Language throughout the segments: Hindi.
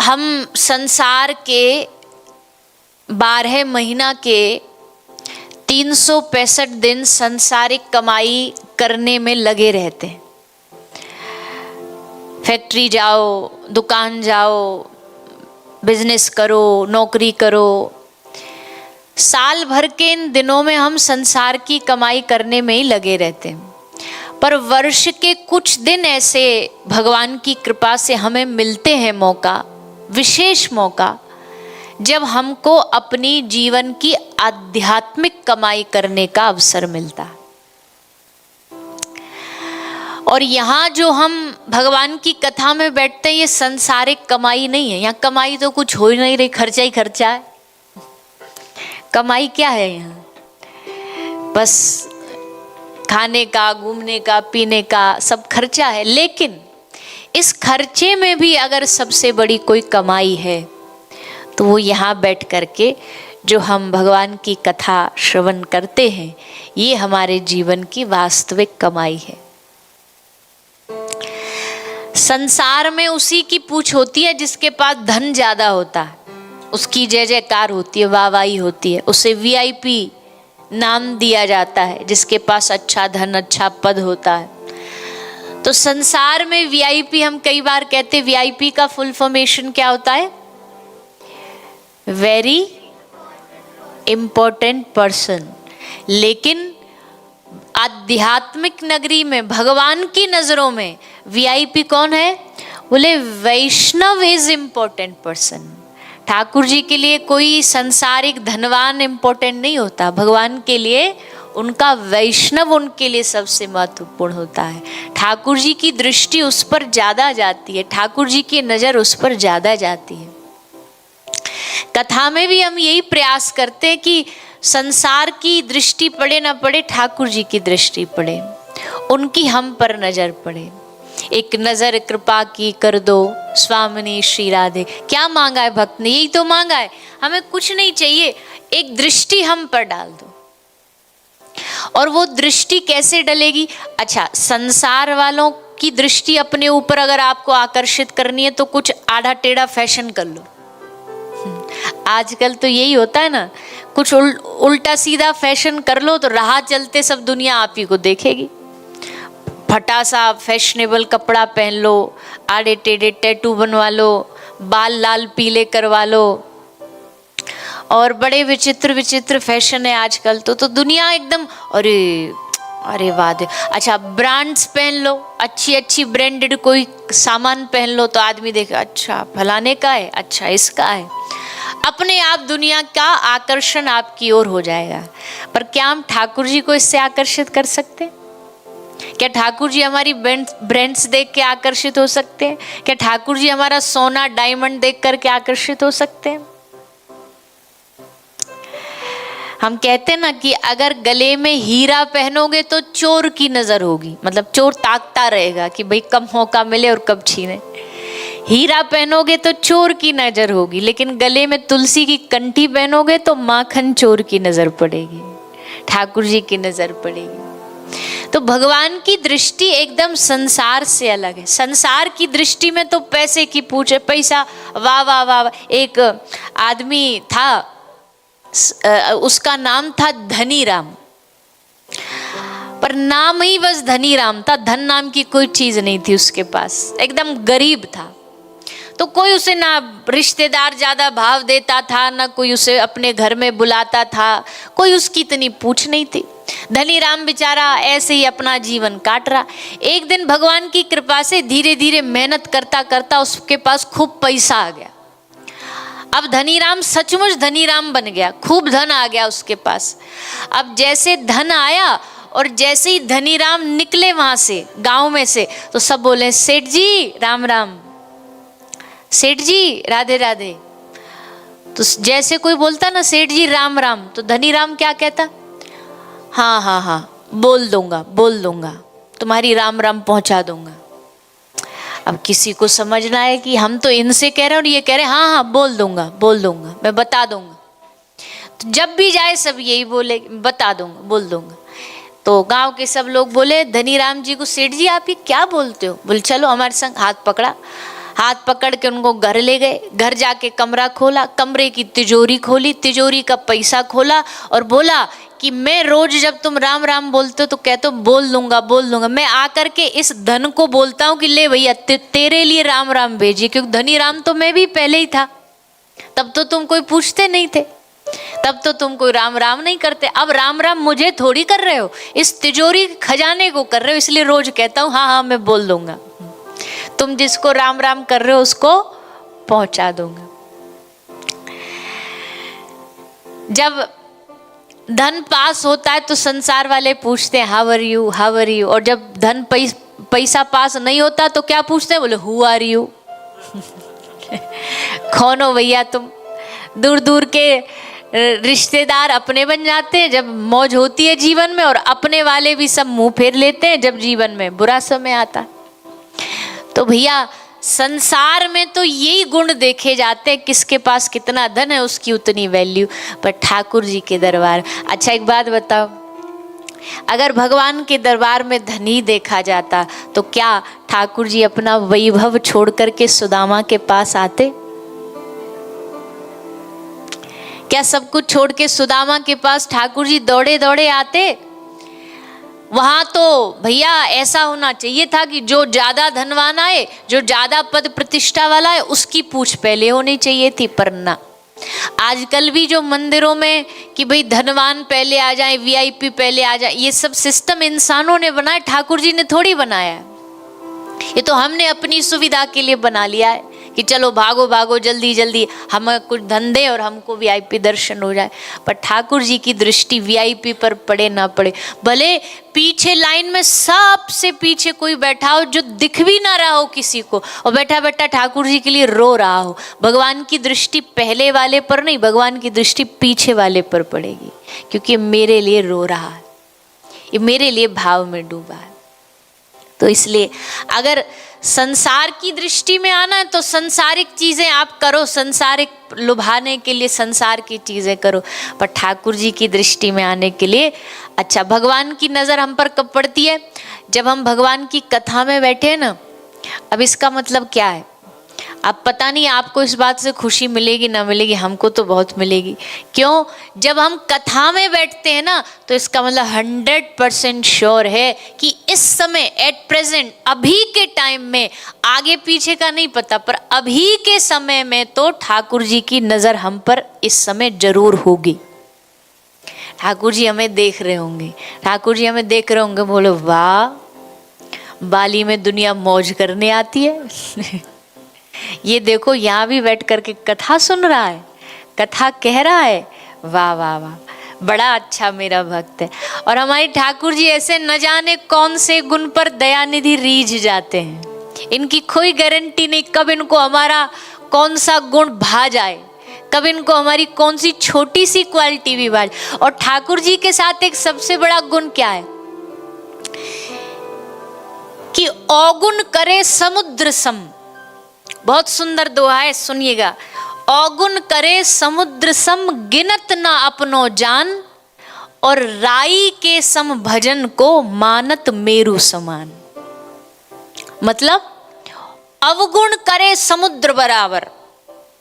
हम संसार के 12 महीना के 365 दिन सांसारिक कमाई करने में लगे रहते हैं। फैक्ट्री जाओ, दुकान जाओ, बिजनेस करो, नौकरी करो। साल भर के इन दिनों में हम संसार की कमाई करने में ही लगे रहते हैं। पर वर्ष के कुछ दिन ऐसे भगवान की कृपा से हमें मिलते हैं मौका, विशेष मौका, जब हमको अपनी जीवन की आध्यात्मिक कमाई करने का अवसर मिलता है। और यहाँ जो हम भगवान की कथा में बैठते हैं, ये संसारिक कमाई नहीं है। यहाँ कमाई तो कुछ हो ही नहीं रही, खर्चा ही खर्चा है। कमाई क्या है यहाँ? बस खाने का, घूमने का, पीने का सब खर्चा है। लेकिन इस खर्चे में भी अगर सबसे बड़ी कोई कमाई है तो वो यहाँ बैठ करके जो हम भगवान की कथा श्रवण करते हैं, ये हमारे जीवन की वास्तविक कमाई है। संसार में उसी की पूछ होती है जिसके पास धन ज्यादा होता है, उसकी जय जयकार होती है, वाहवाही होती है, उसे वीआईपी नाम दिया जाता है, जिसके पास अच्छा धन, अच्छा पद होता है। तो संसार में वीआईपी, हम कई बार कहते हैं वीआईपी का फुल फॉर्मेशन क्या होता है? Very important person. लेकिन आध्यात्मिक नगरी में भगवान की नजरों में वीआईपी कौन है? बोले वैष्णव is important person. Thakur ji के लिए कोई संसारिक धनवान इंपॉर्टेंट नहीं होता, भगवान के लिए उनका वैष्णव उनके लिए सबसे महत्वपूर्ण होता है। ठाकुर जी की दृष्टि उस पर ज्यादा जाती है, ठाकुर जी की नजर उस पर ज्यादा जाती है। कथा में भी हम यही प्रयास करते हैं कि संसार की दृष्टि पड़े ना पड़े, ठाकुर जी की दृष्टि पड़े, उनकी हम पर नजर पड़े। एक नजर कृपा की कर दो स्वामिनी श्री राधे। क्या मांगा है भक्त ने? यही तो मांगा है, हमें कुछ नहीं चाहिए, एक दृष्टि हम पर डाल दो। और वो दृष्टि कैसे डलेगी? अच्छा, संसार वालों की दृष्टि अपने ऊपर अगर आपको आकर्षित करनी है तो कुछ आधा टेढ़ा फैशन कर लो। आजकल तो यही होता है ना, कुछ उल्टा सीधा फैशन कर लो तो राह चलते सब दुनिया आप ही को देखेगी। फटा सा फैशनेबल कपड़ा पहन लो, आड़े टेढ़े टैटू बनवा लो, बाल लाल पीले करवा लो, और बड़े विचित्र विचित्र फैशन है आजकल। तो दुनिया एकदम अरे वाह। अच्छा, ब्रांड्स पहन लो, अच्छी अच्छी ब्रांडेड कोई सामान पहन लो तो आदमी देखे, अच्छा फलाने का है, अच्छा इसका है। अपने आप दुनिया का आकर्षण आपकी ओर हो जाएगा। पर क्या हम ठाकुर जी को इससे आकर्षित कर सकते हैं? क्या ठाकुर जी हमारी ब्रांड्स देख के आकर्षित हो सकते हैं? क्या ठाकुर जी हमारा सोना डायमंड देख करके आकर्षित हो सकते हैं? हम कहते हैं ना कि अगर गले में हीरा पहनोगे तो चोर की नजर होगी, मतलब चोर ताकता रहेगा कि भाई कब मौका मिले और कब छीने। हीरा पहनोगे तो चोर की नजर होगी, लेकिन गले में तुलसी की कंठी पहनोगे तो माखन चोर की नजर पड़ेगी, ठाकुर जी की नजर पड़ेगी। तो भगवान की दृष्टि एकदम संसार से अलग है। संसार की दृष्टि में तो पैसे की पूछ है, पैसा, वाह वाह वाह। एक आदमी था, उसका नाम था धनीराम, पर नाम ही बस धनीराम था, धन नाम की कोई चीज नहीं थी उसके पास, एकदम गरीब था। तो कोई उसे ना रिश्तेदार ज्यादा भाव देता था, ना कोई उसे अपने घर में बुलाता था, कोई उसकी इतनी पूछ नहीं थी। धनीराम बेचारा ऐसे ही अपना जीवन काट रहा। एक दिन भगवान की कृपा से धीरे धीरे मेहनत करता करता उसके पास खूब पैसा आ गया। अब धनीराम सचमुच धनीराम बन गया, खूब धन आ गया उसके पास। अब जैसे धन आया और जैसे ही धनीराम निकले वहां से, गांव में से, तो सब बोले सेठ जी राम राम, सेठ जी राधे राधे। तो जैसे कोई बोलता ना सेठ जी राम राम, तो धनीराम क्या कहता? हाँ हाँ हाँ, बोल दूंगा, तुम्हारी राम राम पहुंचा दूंगा। अब किसी को समझना है कि हम तो इनसे कह रहे हैं और ये कह रहे हैं हाँ हाँ बोल दूंगा, मैं बता दूंगा। तो जब भी जाए सब यही बोले, बता दूंगा, बोल दूंगा। तो गांव के सब लोग बोले धनीराम जी को, सेठ जी आप ये क्या बोलते हो? बोले चलो हमारे संग, हाथ पकड़ा, हाथ पकड़ के उनको घर ले गए। घर जाके कमरा खोला, कमरे की तिजोरी खोली, तिजोरी का पैसा खोला और बोला कि मैं रोज जब तुम राम राम बोलते हो तो कहते हो बोल दूंगा बोल दूंगा, मैं आकर के इस धन को बोलता हूँ कि ले भैया तेरे लिए राम राम भेजिए, क्योंकि धनी राम तो मैं भी पहले ही था। तब तो तुम कोई पूछते नहीं थे, तब तो तुम कोई राम राम नहीं करते। अब राम राम मुझे थोड़ी कर रहे हो, इस तिजोरी खजाने को कर रहे हो, इसलिए रोज कहता हूँ हाँ हाँ मैं बोल दूंगा। तुम जिसको राम राम कर रहे हो उसको पहुंचा दूंगा। जब धन पास होता है तो संसार वाले पूछते हैं how are you, how are you. और जब धन पैसा पास नहीं होता तो क्या पूछते हैं, बोले हु आर यू, कौन हो भैया तुम। दूर दूर के रिश्तेदार अपने बन जाते हैं जब मौज होती है जीवन में, और अपने वाले भी सब मुंह फेर लेते हैं जब जीवन में बुरा समय आता। तो भैया संसार में तो यही गुण देखे जाते हैं, किसके पास कितना धन है उसकी उतनी वैल्यू, पर ठाकुर जी के दरबार। अच्छा एक बात बताओ, अगर भगवान के दरबार में धन ही देखा जाता तो क्या ठाकुर जी अपना वैभव छोड़ करके सुदामा के पास आते? क्या सब कुछ छोड़ के सुदामा के पास ठाकुर जी दौड़े दौड़े आते? वहां तो भैया ऐसा होना चाहिए था कि जो ज्यादा धनवान आए, जो ज्यादा पद प्रतिष्ठा वाला है, उसकी पूछ पहले होनी चाहिए थी, पर ना। आजकल भी जो मंदिरों में कि भाई धनवान पहले आ जाए, वीआईपी पहले आ जाए, ये सब सिस्टम इंसानों ने बनाया, ठाकुर जी ने थोड़ी बनाया है। ये तो हमने अपनी सुविधा के लिए बना लिया है कि चलो भागो भागो जल्दी जल्दी हमें कुछ धन दे और हमको वीआईपी दर्शन हो जाए। पर ठाकुर जी की दृष्टि वीआईपी पर पड़े ना पड़े, भले पीछे लाइन में सबसे पीछे कोई बैठा हो जो दिख भी ना रहा हो किसी को, और बैठा बैठा ठाकुर जी के लिए रो रहा हो, भगवान की दृष्टि पहले वाले पर नहीं, भगवान की दृष्टि पीछे वाले पर पड़ेगी, क्योंकि मेरे लिए रो रहा है, ये मेरे लिए भाव में डूबा है। तो इसलिए अगर संसार की दृष्टि में आना है तो संसारिक चीजें आप करो, संसारिक लुभाने के लिए संसार की चीजें करो, पर ठाकुर जी की दृष्टि में आने के लिए। अच्छा, भगवान की नजर हम पर कब पड़ती है? जब हम भगवान की कथा में बैठे हैं ना। अब इसका मतलब क्या है? अब पता नहीं आपको इस बात से खुशी मिलेगी ना मिलेगी, हमको तो बहुत मिलेगी। क्यों? जब हम कथा में बैठते हैं ना तो इसका मतलब 100% श्योर है कि इस समय एट प्रेजेंट, अभी के टाइम में, आगे पीछे का नहीं पता, पर अभी के समय में तो ठाकुर जी की नजर हम पर इस समय जरूर होगी। ठाकुर जी हमें देख रहे होंगे, ठाकुर जी हमें देख रहे होंगे, बोलो वाह, बाली में दुनिया मौज करने आती है। ये देखो यहाँ भी बैठ करके कथा सुन रहा है, कथा कह रहा है, वाह वाह वाह, बड़ा अच्छा मेरा भक्त है। और हमारे ठाकुर जी ऐसे न जाने कौन से गुण पर दयानिधि रीझ जाते हैं, इनकी कोई गारंटी नहीं कब इनको हमारा कौन सा गुण भा जाए, कब इनको हमारी कौन सी छोटी सी क्वालिटी भी भा जाए। और ठाकुर जी के साथ एक सबसे बड़ा गुण क्या है कि अवगुण करे समुद्र सम। बहुत सुंदर दोहा है, सुनिएगा। अवगुण करे समुद्र सम, गिनत ना अपनो जान, और राई के सम भजन को मानत मेरु समान। मतलब अवगुण करे समुद्र बराबर,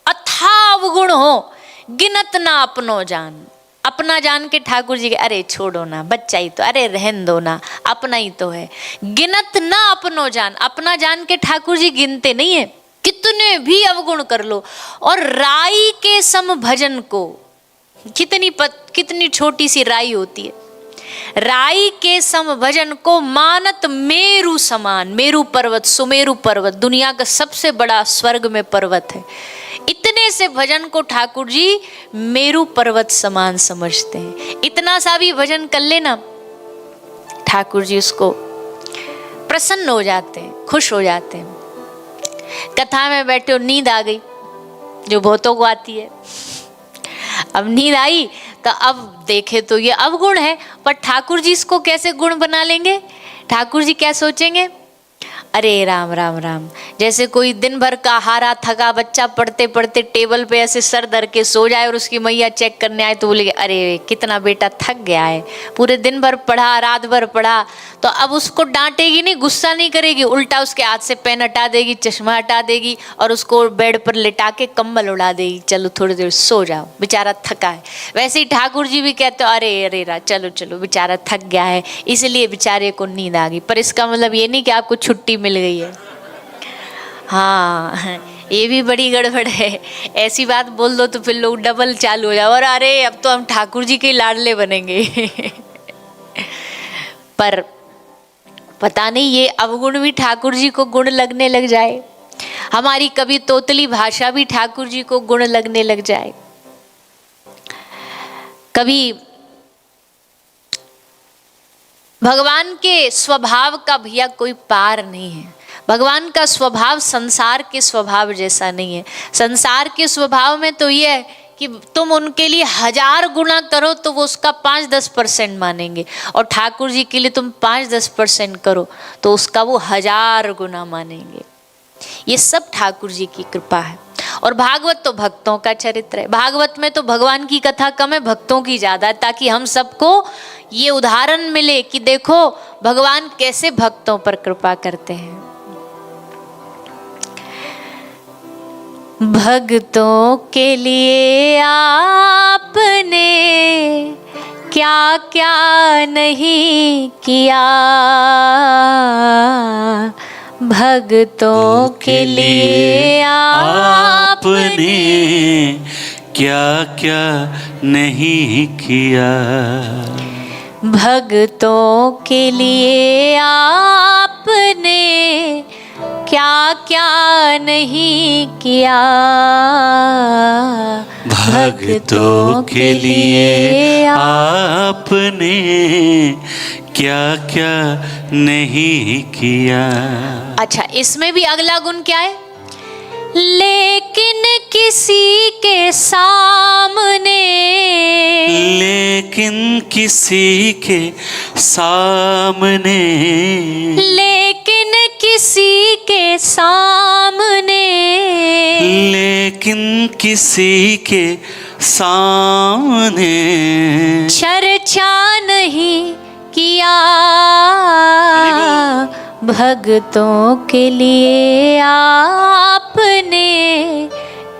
अथाह अवगुण हो, गिनत ना अपनो जान। अपना जान के ठाकुर जी के, अरे छोड़ो ना, बच्चा ही तो, अरे रहन दो ना, अपना ही तो है। गिनत ना अपनो जान, अपना जान के ठाकुर जी गिनते नहीं है, कितने भी अवगुण कर लो। और राई के सम भजन को, कितनी छोटी सी राई होती है, राई के सम भजन को मानत मेरु समान। मेरु पर्वत, सुमेरु पर्वत दुनिया का सबसे बड़ा स्वर्ग में पर्वत है, इतने से भजन को ठाकुर जी मेरु पर्वत समान समझते हैं। इतना सा भी भजन कर लेना, ठाकुर जी उसको प्रसन्न हो जाते हैं, खुश हो जाते हैं। कथा में बैठे हो, नींद आ गई, जो बहुतों को आती है। अब नींद आई तो अब देखे तो ये अवगुण है, पर ठाकुर जी इसको कैसे गुण बना लेंगे? ठाकुर जी क्या सोचेंगे, अरे राम राम राम। जैसे कोई दिन भर का हारा थका बच्चा पढ़ते पढ़ते टेबल पे ऐसे सर धर के सो जाए और उसकी मैया चेक करने आए तो बोले अरे कितना बेटा थक गया है, पूरे दिन भर पढ़ा, रात भर पढ़ा। तो अब उसको डांटेगी नहीं, गुस्सा नहीं करेगी, उल्टा उसके हाथ से पेन हटा देगी, चश्मा हटा देगी और उसको बेड पर लिटा के कंबल उड़ा देगी, चलो थोड़ी देर सो जाओ, बेचारा थका है। वैसे ही ठाकुर जी भी कहते हो अरे अरे रा चलो चलो बेचारा थक गया है, इसलिए बेचारे को नींद आ गई। पर इसका मतलब ये नहीं कि आपको छुट्टी मिल गई है। हाँ, ये भी बड़ी गड़बड़ है। ऐसी बात बोल दो तो फिर लोग डबल चालू हो जाओ और अरे अब तो हम ठाकुर जी के लाडले बनेंगे। पर पता नहीं ये अवगुण भी ठाकुर जी को गुण लगने लग जाए, हमारी कभी तोतली भाषा भी ठाकुर जी को गुण लगने लग जाए। कभी भगवान के स्वभाव का भैया कोई पार नहीं है। भगवान का स्वभाव संसार के स्वभाव जैसा नहीं है। संसार के स्वभाव में तो ये है कि तुम उनके लिए 1000 गुना करो तो वो उसका 5-10% मानेंगे, और ठाकुर जी के लिए तुम 5-10% करो तो उसका वो 1000 गुना मानेंगे। ये सब ठाकुर जी की कृपा है। और भागवत तो भक्तों का चरित्र है। भागवत में तो भगवान की कथा कम है, भक्तों की ज्यादा है, ताकि हम सबको ये उदाहरण मिले कि देखो भगवान कैसे भक्तों पर कृपा करते हैं। भक्तों के लिए आपने क्या क्या नहीं किया, भक्तों के लिए आपने क्या क्या नहीं किया, भक्तों के लिए आपने क्या क्या नहीं किया, भक्तों के लिए आपने क्या क्या नहीं किया। अच्छा, इसमें भी अगला गुण क्या है? लेकिन किसी के सामने, लेकिन किसी के सामने, लेकिन किसी के सामने, लेकिन किसी के सामने चर्चा नहीं किया, भक्तों के लिए आपने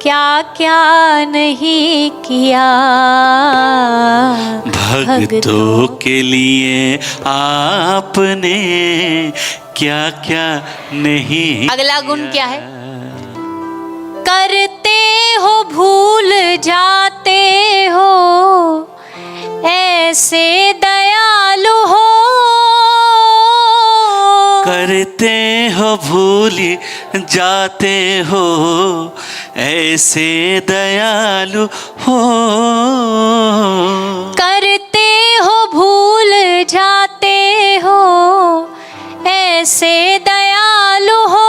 क्या क्या नहीं किया, भक्तों के लिए आपने क्या क्या नहीं। अगला गुण क्या है? करते हो भूल जाते हो, ऐसे दयालु हो, करते हो भूल जाते हो, ऐसे दयालु हो, करते हो भूल जाते हो, ऐसे दयालु हो,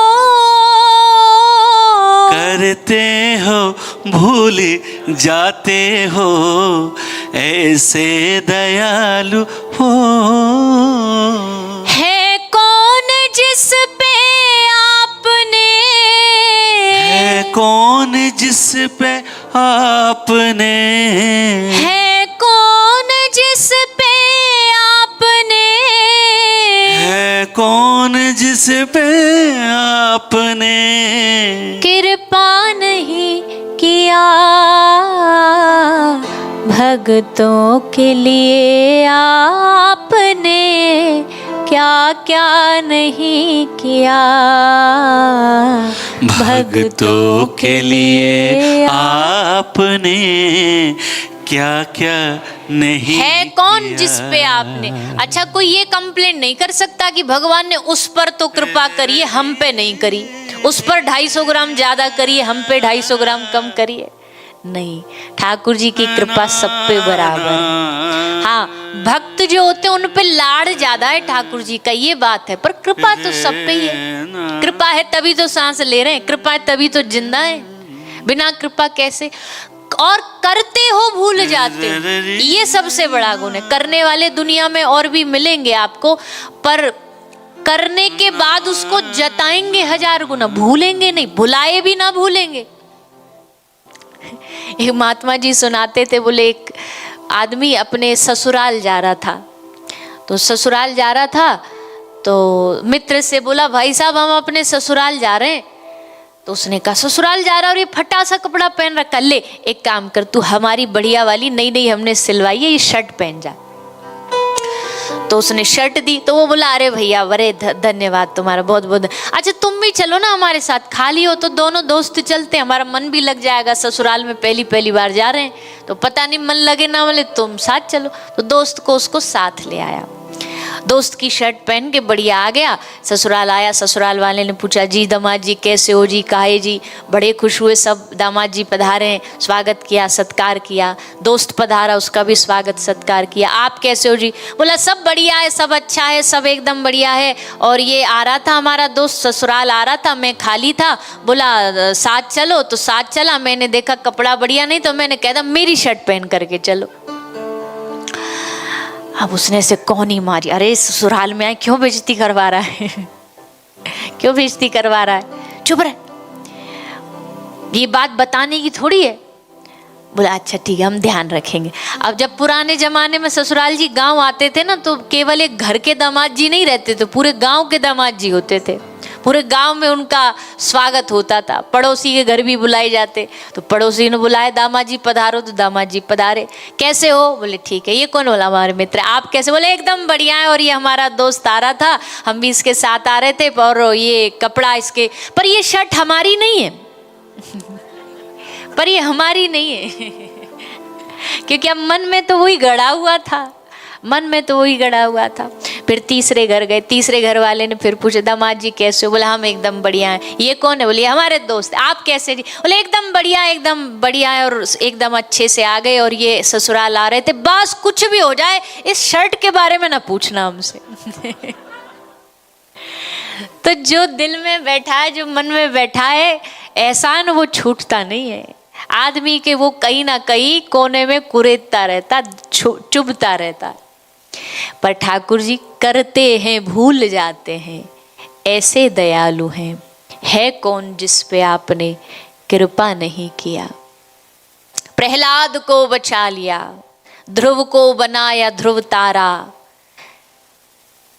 करते हो भूल जाते हो, ऐसे दयालु हो। है कौन जिस पे आपने, है कौन जिस पे आपने, है कौन जिस पे आपने, है कौन जिस पे आपने कृपा नहीं किया, भक्तों के लिए आपने क्या क्या नहीं किया, भक्तों के लिए आपने क्या क्या नहीं। है कौन जिस पे आपने। अच्छा, कोई ये कंप्लेंट नहीं कर सकता कि भगवान ने उस पर तो कृपा करिए, हम पे नहीं करी, उस पर 250 ग्राम ज्यादा करिए, हम पे 250 ग्राम कम करिए। नहीं, ठाकुर जी की कृपा सब पे बराबर है। हाँ, भक्त जो होते हैं उन पे लाड़ ज्यादा है ठाकुर जी का, ये बात है, पर कृपा तो सब पे ही है। कृपा है तभी तो सांस ले रहे हैं, कृपा है तभी तो जिंदा है, बिना कृपा कैसे। और करते हो भूल जाते हो, ये सबसे बड़ा गुण है। करने वाले दुनिया में और भी मिलेंगे आपको, पर करने के बाद उसको जताएंगे 1000 गुना, भूलेंगे नहीं, भुलाए भी ना भूलेंगे। एक महात्मा जी सुनाते थे, बोले एक आदमी अपने ससुराल जा रहा था, तो ससुराल जा रहा था तो मित्र से बोला, भाई साहब हम अपने ससुराल जा रहे हैं। तो उसने कहा ससुराल जा रहा और ये फटा सा कपड़ा पहन रखा, ले एक काम कर, तू हमारी बढ़िया वाली नई नई हमने सिलवाई है, ये शर्ट पहन जा। तो उसने शर्ट दी, तो वो बोला, अरे भैया बड़े धन्यवाद तुम्हारा, बहुत बहुत। अच्छा तुम भी चलो ना हमारे साथ, खाली हो तो दोनों दोस्त चलते, हमारा मन भी लग जाएगा, ससुराल में पहली बार जा रहे हैं तो पता नहीं मन लगे ना, बोले तुम साथ चलो। तो दोस्त को उसको साथ ले आया, दोस्त की शर्ट पहन के बढ़िया आ गया, ससुराल आया। ससुराल वाले ने पूछा, जी दामाद जी कैसे हो जी, काहे जी? बड़े खुश हुए सब, दामाद जी पधारे, स्वागत किया, सत्कार किया। दोस्त पधारा, उसका भी स्वागत सत्कार किया। आप कैसे हो जी? बोला सब बढ़िया है, सब अच्छा है, सब एकदम बढ़िया है। और ये आ रहा था हमारा दोस्त, ससुराल आ रहा था, मैं खाली था, बोला साथ चलो, तो साथ चला। मैंने देखा कपड़ा बढ़िया नहीं, तो मैंने कह दिया मेरी शर्ट पहन करके चलो। अब उसने ऐसे कौन ही मारी, अरे ससुराल में आए क्यों बेइज्जती करवा रहा है क्यों बेइज्जती करवा रहा है, चुप रहे, ये बात बताने की थोड़ी है। बोला अच्छा ठीक है, हम ध्यान रखेंगे। अब जब पुराने जमाने में ससुराल जी गांव आते थे ना, तो केवल एक घर के दामाद जी नहीं रहते थे, पूरे गांव के दामाद जी होते थे, पूरे गांव में उनका स्वागत होता था। पड़ोसी के घर भी बुलाए जाते, तो पड़ोसी ने बुलाए, दामाद जी पधारो, तो दामाद जी पधारे। कैसे हो? बोले ठीक है। ये कौन? बोला हमारे मित्र। आप कैसे? बोले एकदम बढ़िया है, और ये हमारा दोस्त आ रहा था, हम भी इसके साथ आ रहे थे, और ये कपड़ा इसके, पर ये शर्ट हमारी नहीं है पर ये हमारी नहीं है क्योंकि अब मन में तो वही गड़ा हुआ था, मन में तो वही गड़ा हुआ था। फिर तीसरे घर गए, तीसरे घर वाले ने फिर पूछा, दामाद जी कैसे हो? बोला हम एकदम बढ़िया हैं। ये कौन है? बोले हमारे दोस्त। आप कैसे जी? बोले एकदम बढ़िया, एकदम बढ़िया है, और एकदम अच्छे से आ गए, और ये ससुराल आ रहे थे, बस कुछ भी हो जाए इस शर्ट के बारे में ना पूछना हमसे तो जो दिल में बैठा है, जो मन में बैठा है, एहसान वो छूटता नहीं है। आदमी के वो कहीं ना कहीं कोने में कुरेदता रहता, चुभता रहता। पर ठाकुर जी करते हैं भूल जाते हैं, ऐसे दयालु हैं, है कौन जिस पे आपने कृपा नहीं किया। प्रहलाद को बचा लिया, ध्रुव को बनाया ध्रुव तारा।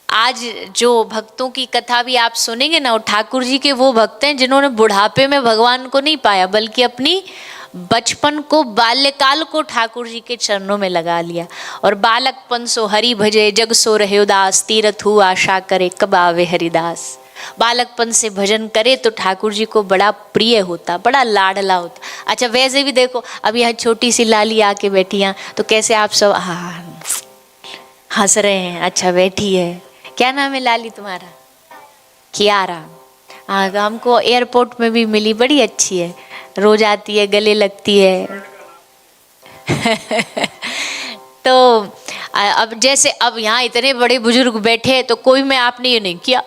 आज जो भक्तों की कथा भी आप सुनेंगे ना, वो ठाकुर जी के वो भक्त हैं जिन्होंने बुढ़ापे में भगवान को नहीं पाया, बल्कि अपनी बचपन को, बाल्यकाल को ठाकुर जी के चरणों में लगा लिया। और बालकपन सो हरि भजे, जग सो रहे उदास, तीरथ हु आशा करे कब आवे हरिदास। बालकपन से भजन करे तो ठाकुर जी को बड़ा प्रिय होता, बड़ा लाडला होता। अच्छा वैसे भी देखो, अब यहाँ छोटी सी लाली आके बैठी हैं, तो कैसे आप सब हंस रहे हैं। अच्छा बैठी है, क्या नाम है लाली तुम्हारा? कियारा। हाँ, हमको एयरपोर्ट में भी मिली, बड़ी अच्छी है, रोज आती है, गले लगती है तो अब जैसे अब यहाँ इतने बड़े बुजुर्ग बैठे, तो कोई में आपने ये नहीं किया,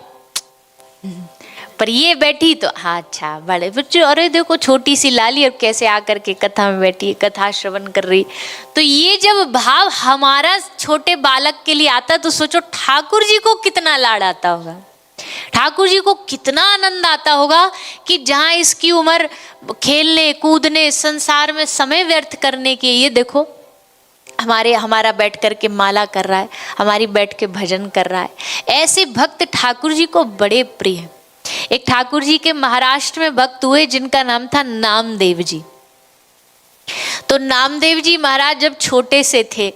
पर ये बैठी तो हाँ अच्छा बड़े बच्चे, अरे देखो छोटी सी लाली, और कैसे आकर के कथा में बैठी है, कथा श्रवण कर रही। तो ये जब भाव हमारा छोटे बालक के लिए आता, तो सोचो ठाकुर जी को कितना लाड आता होगा, ठाकुर जी को कितना आनंद आता होगा कि जहाँ इसकी उम्र खेलने कूदने संसार में समय व्यर्थ करने की, ये देखो हमारा बैठ कर के माला कर रहा है, हमारी बैठ के भजन कर रहा है। ऐसे भक्त ठाकुर जी को बड़े प्रिय हैं। एक ठाकुर जी के महाराष्ट्र में भक्त हुए जिनका नाम था नामदेव जी। तो नामदेव जी महाराज जब छोटे से थे,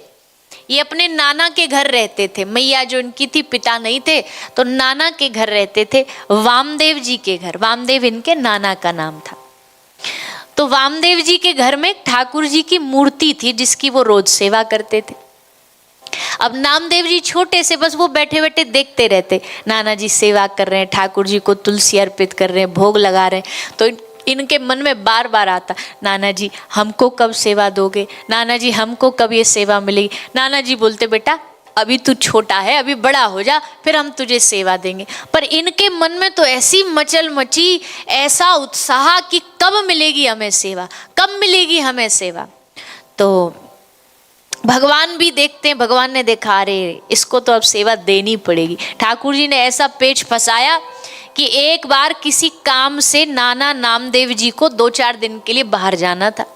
ये अपने नाना के घर रहते थे, मैया जो इनकी थी, पिता नहीं थे, तो नाना के घर रहते थे, वामदेव जी के घर। वामदेव इनके नाना का नाम था। तो वामदेव जी के घर में ठाकुर जी की मूर्ति थी जिसकी वो रोज सेवा करते थे। अब नामदेव जी छोटे से बस वो बैठे बैठे देखते रहते, नाना जी सेवा कर रहे हैं, ठाकुर जी को तुलसी अर्पित कर रहे हैं, भोग लगा रहे हैं। तो इनके मन में बार बार आता, नाना जी हमको कब सेवा दोगे, नाना जी हमको कब ये सेवा मिलेगी। नाना जी बोलते बेटा अभी तू छोटा है, अभी बड़ा हो जा, फिर हम तुझे सेवा देंगे। पर इनके मन में तो ऐसी मचल मची, ऐसा उत्साह कि कब मिलेगी हमें सेवा, कब मिलेगी हमें सेवा। तो भगवान भी देखते हैं, भगवान ने देखा अरे इसको तो अब सेवा देनी पड़ेगी। ठाकुर जी ने ऐसा पेच फंसाया कि एक बार किसी काम से नाना नामदेव जी को 2-4 दिन के लिए बाहर जाना था।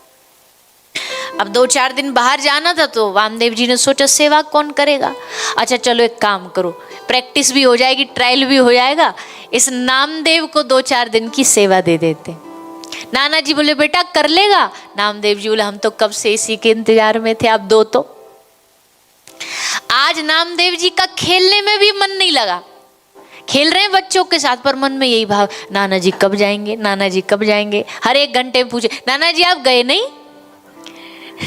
अब 2-4 दिन बाहर जाना था तो वामदेव जी ने सोचा सेवा कौन करेगा। अच्छा चलो एक काम करो, प्रैक्टिस भी हो जाएगी, ट्रायल भी हो जाएगा, इस नामदेव को 2-4 दिन की सेवा दे देते। नाना जी बोले बेटा कर लेगा? नामदेव जी बोले हम तो कब से इसी के इंतजार में थे, आप दो तो। आज नामदेव जी का खेलने में भी मन नहीं लगा, खेल रहे हैं बच्चों के साथ, पर मन में यही भाव नाना जी कब जाएंगे, नाना जी कब जाएंगे। हर एक घंटे में पूछे नाना जी आप गए नहीं?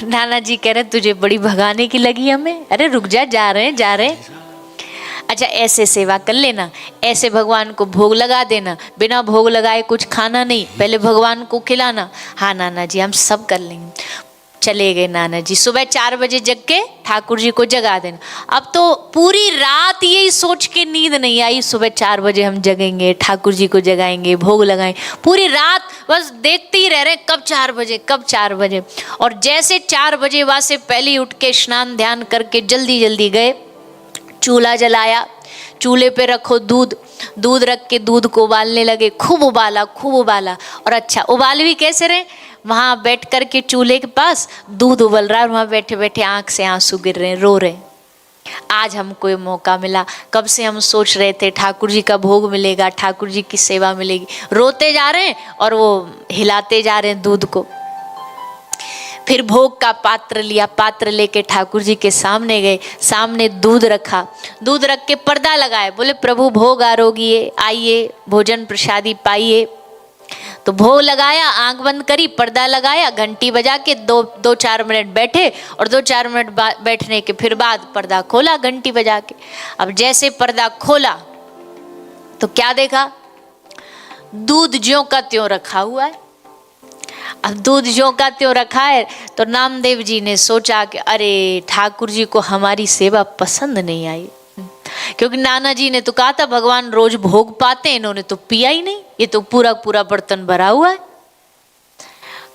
नाना जी कह रहे तुझे बड़ी भगाने की लगी हमें, अरे रुक जा, जा रहे हैं जा रहे हैं। अच्छा ऐसे सेवा कर लेना, ऐसे भगवान को भोग लगा देना, बिना भोग लगाए कुछ खाना नहीं, पहले भगवान को खिलाना। हाँ नाना जी हम सब कर लेंगे। चले गए नाना जी, सुबह 4 बजे जग के ठाकुर जी को जगा देना। अब तो पूरी रात यही सोच के नींद नहीं आई, सुबह 4 बजे हम जगेंगे, ठाकुर जी को जगाएंगे, भोग लगाएंगे। पूरी रात बस देखते ही रह रहे कब 4 बजे, कब 4 बजे। और जैसे 4 बजे वहाँ से पहले ही उठ के स्नान ध्यान करके जल्दी जल्दी गए, चूल्हा जलाया, चूल्हे पे रखो दूध, दूध रख के दूध को उबालने लगे, खूब उबाला खूब उबाला। और अच्छा उबाल भी कैसे रहे, वहाँ बैठ कर के चूल्हे के पास दूध उबल रहा है और वहाँ बैठे बैठे आंख से आंसू गिर रहे हैं, रो रहे हैं। आज हमको ये मौका मिला, कब से हम सोच रहे थे ठाकुर जी का भोग मिलेगा, ठाकुर जी की सेवा मिलेगी। रोते जा रहे हैं और वो हिलाते जा रहे हैं दूध को। फिर भोग का पात्र लिया, पात्र लेके ठाकुर जी के सामने गए, सामने दूध रखा, दूध रख के पर्दा लगाए, बोले प्रभु भोग आरोगिए, आइए भोजन प्रसादी पाइए। तो भोग लगाया, आंख बंद करी, पर्दा लगाया, घंटी बजा के 2-4 मिनट बैठे और 2-4 मिनट बैठने के फिर बाद पर्दा खोला घंटी बजा के। अब जैसे पर्दा खोला तो क्या देखा, दूध ज्यों का त्यों रखा हुआ है। अब दूध ज्यों का त्यों रखा है तो नामदेव जी ने सोचा कि अरे ठाकुर जी को हमारी सेवा पसंद नहीं आई, क्योंकि नाना जी ने तो कहा था भगवान रोज भोग पाते हैं, इन्होंने तो पिया ही नहीं, ये तो पूरा पूरा बर्तन भरा हुआ है।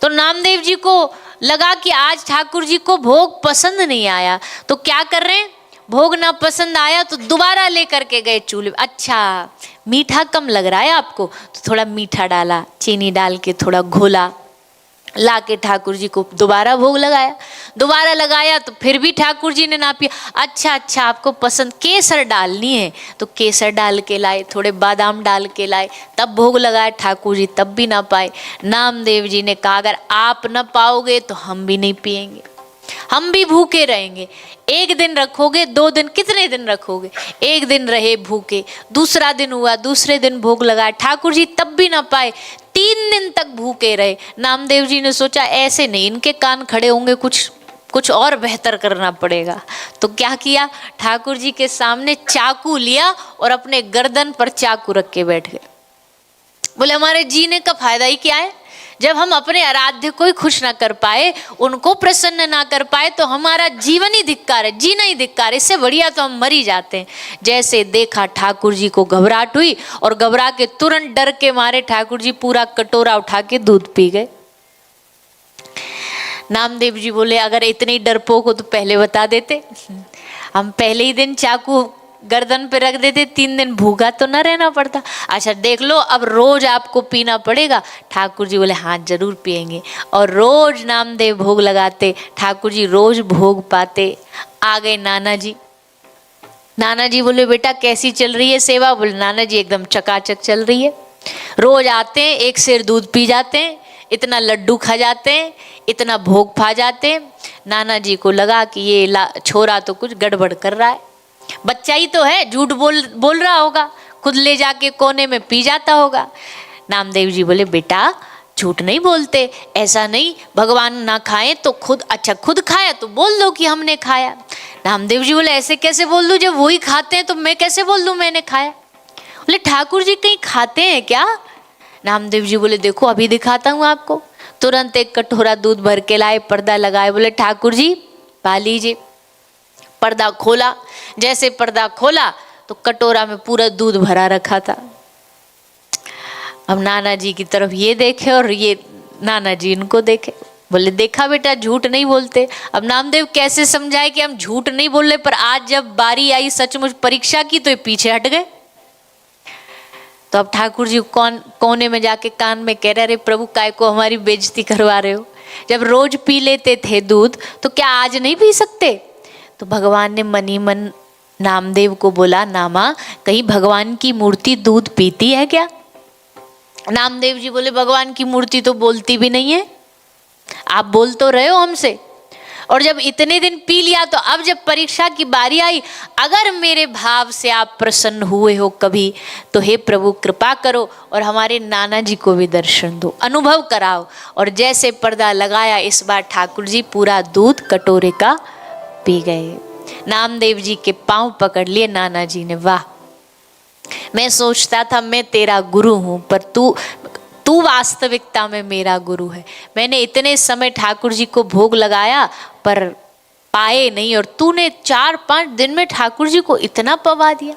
तो नामदेव जी को लगा कि आज ठाकुर जी को भोग पसंद नहीं आया, तो क्या कर रहे हैं, भोग ना पसंद आया तो दोबारा लेकर के गए चूल्हे। अच्छा मीठा कम लग रहा है आपको, तो थोड़ा मीठा डाला, चीनी डाल के थोड़ा घोला, ला के ठाकुर जी को दोबारा भोग लगाया। दोबारा लगाया तो फिर भी ठाकुर जी ने ना पिया। अच्छा आपको पसंद केसर डालनी है, तो केसर डाल के लाए, थोड़े बादाम डाल के लाए, तब भोग लगाए ठाकुर जी, तब भी ना पाए। नामदेव जी ने कहा अगर आप न पाओगे तो हम भी नहीं पिएंगे, हम भी भूखे रहेंगे। 1 दिन रखोगे, 2 दिन, कितने दिन रखोगे? 1 दिन रहे भूखे, दूसरा दिन हुआ, दूसरे दिन भोग लगाया, ठाकुर जी तब भी ना पाए, 3 दिन तक भूखे रहे। नामदेव जी ने सोचा ऐसे नहीं, इनके कान खड़े होंगे, कुछ और बेहतर करना पड़ेगा। तो क्या किया, ठाकुर जी के सामने चाकू लिया और अपने गर्दन पर चाकू रख के बैठ गए। बोले हमारे जीने का फायदा ही क्या है, जब हम अपने आराध्य को ही खुश ना कर पाए, उनको प्रसन्न ना कर पाए, तो हमारा जीवन ही धिक्कार है, जीना ही धिक्कार है, इससे बढ़िया तो हम मर ही जाते हैं। जैसे देखा ठाकुर जी को घबराहट हुई और घबरा के तुरंत डर के मारे ठाकुर जी पूरा कटोरा उठा के दूध पी गए। नामदेव जी बोले अगर इतने डरपोक हो तो पहले बता देते, हम पहले ही दिन चाकू गर्दन पे रख देते, 3 दिन भूखा तो न रहना पड़ता। अच्छा देख लो अब रोज आपको पीना पड़ेगा। ठाकुर जी बोले हाँ जरूर पिएंगे, और रोज नामदेव भोग लगाते, ठाकुर जी रोज भोग पाते। आ गए नाना जी, नाना जी बोले बेटा कैसी चल रही है सेवा? बोले नाना जी एकदम चकाचक चल रही है, रोज आते हैं, 1 सेर दूध पी जाते हैं, इतना लड्डू खा जाते हैं, इतना भोग पा जाते हैं। नाना जी को लगा कि ये छोरा तो कुछ गड़बड़ कर रहा है, बच्चा ही तो है, झूठ बोल रहा होगा, खुद ले जाके कोने में पी जाता होगा। नामदेव जी बोले बेटा झूठ नहीं बोलते, ऐसा नहीं, भगवान ना खाए तो खुद, अच्छा खुद खाया तो बोल दो कि हमने खाया। नामदेव जी बोले ऐसे कैसे बोल दूं, जब वही खाते हैं तो मैं कैसे बोल दूं मैंने खाया? बोले ठाकुर जी कहीं खाते हैं क्या? नामदेव जी बोले देखो अभी दिखाता हूँ आपको। तुरंत एक कटोरा दूध भर के लाए, पर्दा लगाए, बोले ठाकुर जी पा लीजिए। पर्दा खोला, जैसे पर्दा खोला तो कटोरा में पूरा दूध भरा रखा था। अब नाना जी की तरफ ये देखे और ये नाना जी इनको देखे। बोले देखा बेटा, झूठ नहीं बोलते। अब नामदेव कैसे समझाए कि हम झूठ नहीं बोल रहे, पर आज जब बारी आई सचमुच परीक्षा की तो ये पीछे हट गए। तो अब ठाकुर जी कोने में जाके कान में कह रहे, अरे प्रभु काय को हमारी बेइज्जती करवा रहे हो, जब रोज पी लेते थे दूध तो क्या आज नहीं पी सकते। तो भगवान ने मन ही मन नामदेव को बोला, नामा कहीं भगवान की मूर्ति दूध पीती है क्या। नामदेव जी बोले, भगवान की मूर्ति तो बोलती भी नहीं है, आप बोल तो रहे हो हमसे, और जब इतने दिन पी लिया तो अब जब परीक्षा की बारी आई, अगर मेरे भाव से आप प्रसन्न हुए हो कभी तो हे प्रभु कृपा करो और हमारे नाना जी को भी दर्शन दो, अनुभव कराओ। और जैसे पर्दा लगाया इस बार ठाकुर जी पूरा दूध कटोरे का पी गए। नामदेव जी के पांव पकड़ लिए नाना जी ने। वाह, मैं सोचता था मैं तेरा गुरु हूं, पर तू वास्तविकता में मेरा गुरु है। मैंने इतने समय ठाकुर जी को भोग लगाया पर पाए नहीं, और तूने 4-5 दिन में ठाकुर जी को इतना पवा दिया।